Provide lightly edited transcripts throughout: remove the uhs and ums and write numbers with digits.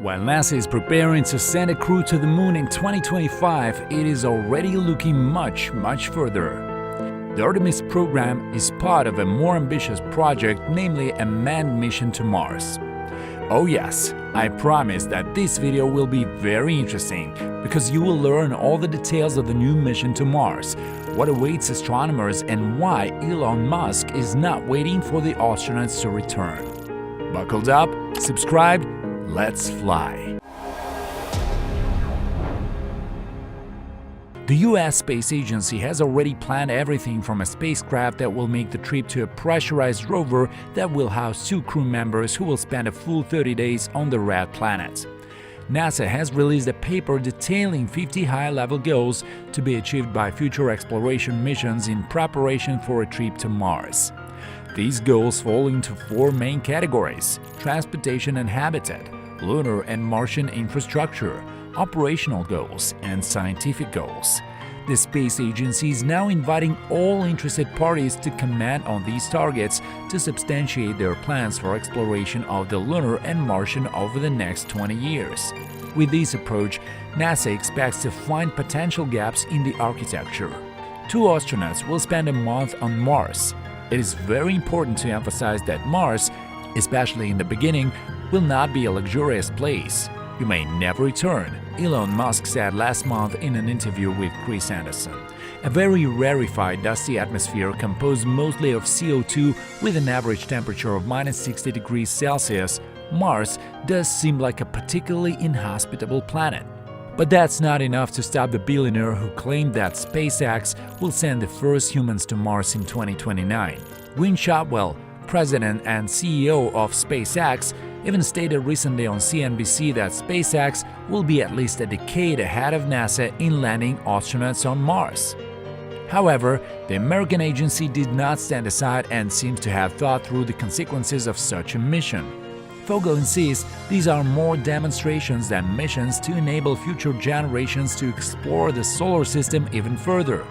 While NASA is preparing to send a crew to the moon in 2025, it is already looking much further. The Artemis program is part of a more ambitious project, namely a manned mission to Mars. Oh yes, I promise that this video will be very interesting, because you will learn all the details of the new mission to Mars, what awaits astronomers, and why Elon Musk is not waiting for the astronauts to return. Buckled up, subscribed, let's fly! The US Space Agency has already planned everything from a spacecraft that will make the trip to a pressurized rover that will house 2 crew members who will spend a full 30 days on the red planet. NASA has released a paper detailing 50 high-level goals to be achieved by future exploration missions in preparation for a trip to Mars. These goals fall into 4 main categories: transportation and habitat, lunar and Martian infrastructure, operational goals, and scientific goals. The space agency is now inviting all interested parties to comment on these targets to substantiate their plans for exploration of the lunar and Martian over the next 20 years. With this approach, NASA expects to find potential gaps in the architecture. 2 astronauts will spend a month on Mars. It is very important to emphasize that Mars, especially in the beginning, will not be a luxurious place. You may never return, Elon Musk said last month in an interview with Chris Anderson. A very rarefied, dusty atmosphere composed mostly of CO2 with an average temperature of -60 degrees Celsius, Mars does seem like a particularly inhospitable planet. But that's not enough to stop the billionaire who claimed that SpaceX will send the first humans to Mars in 2029. Gwynne Shotwell, president and CEO of SpaceX, even stated recently on CNBC that SpaceX will be at least a decade ahead of NASA in landing astronauts on Mars. However, the American agency did not stand aside and seems to have thought through the consequences of such a mission. Fogel insists these are more demonstrations than missions to enable future generations to explore the solar system even further.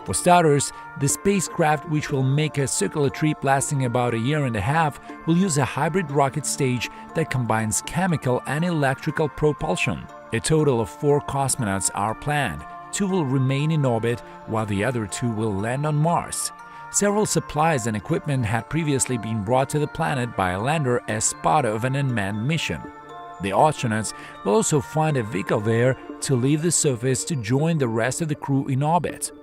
For starters, the spacecraft, which will make a circular trip lasting about a year and a half, will use a hybrid rocket stage that combines chemical and electrical propulsion. A total of 4 cosmonauts are planned. 2 will remain in orbit, while the other 2 will land on Mars. Several supplies and equipment had previously been brought to the planet by a lander as part of an unmanned mission. The astronauts will also find a vehicle there to leave the surface to join the rest of the crew in orbit.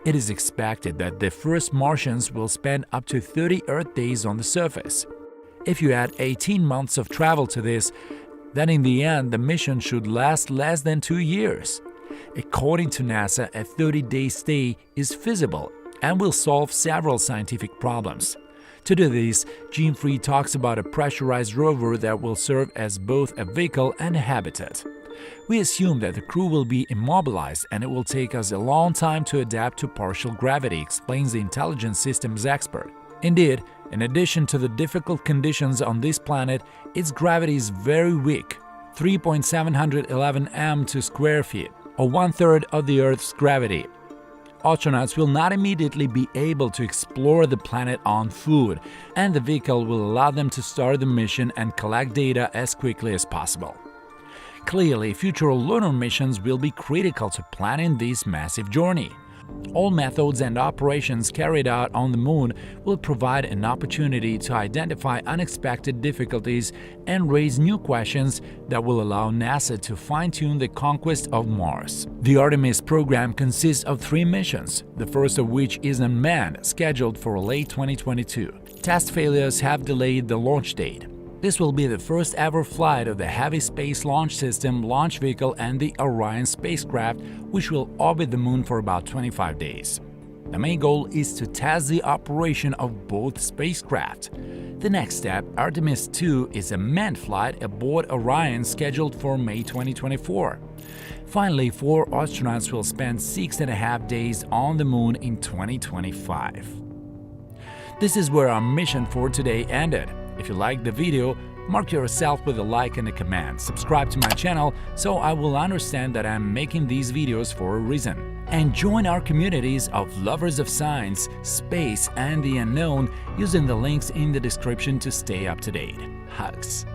It is expected that the first Martians will spend up to 30 Earth days on the surface. If you add 18 months of travel to this, then in the end the mission should last less than 2 years. According to NASA, a 30-day stay is feasible and will solve several scientific problems. To do this, Jim Free talks about a pressurized rover that will serve as both a vehicle and a habitat. We assume that the crew will be immobilized and it will take us a long time to adapt to partial gravity, explains the intelligence systems expert. Indeed, in addition to the difficult conditions on this planet, its gravity is very weak, 3.711 m to square feet, or 1/3 of the Earth's gravity. Astronauts will not immediately be able to explore the planet on foot, and the vehicle will allow them to start the mission and collect data as quickly as possible. Clearly, future lunar missions will be critical to planning this massive journey. All methods and operations carried out on the moon will provide an opportunity to identify unexpected difficulties and raise new questions that will allow NASA to fine-tune the conquest of Mars. The Artemis program consists of 3 missions, the first of which is unmanned, scheduled for late 2022. Test failures have delayed the launch date. This will be the first ever flight of the Heavy Space Launch System launch vehicle and the Orion spacecraft, which will orbit the moon for about 25 days. The main goal is to test the operation of both spacecraft. The next step, Artemis II, is a manned flight aboard Orion scheduled for May 2024. Finally, 4 astronauts will spend 6.5 days on the moon in 2025. This is where our mission for today ended. If you liked the video, mark yourself with a like and a comment. Subscribe to my channel so I will understand that I'm making these videos for a reason. And join our communities of lovers of science, space, and the unknown using the links in the description to stay up to date. Hugs!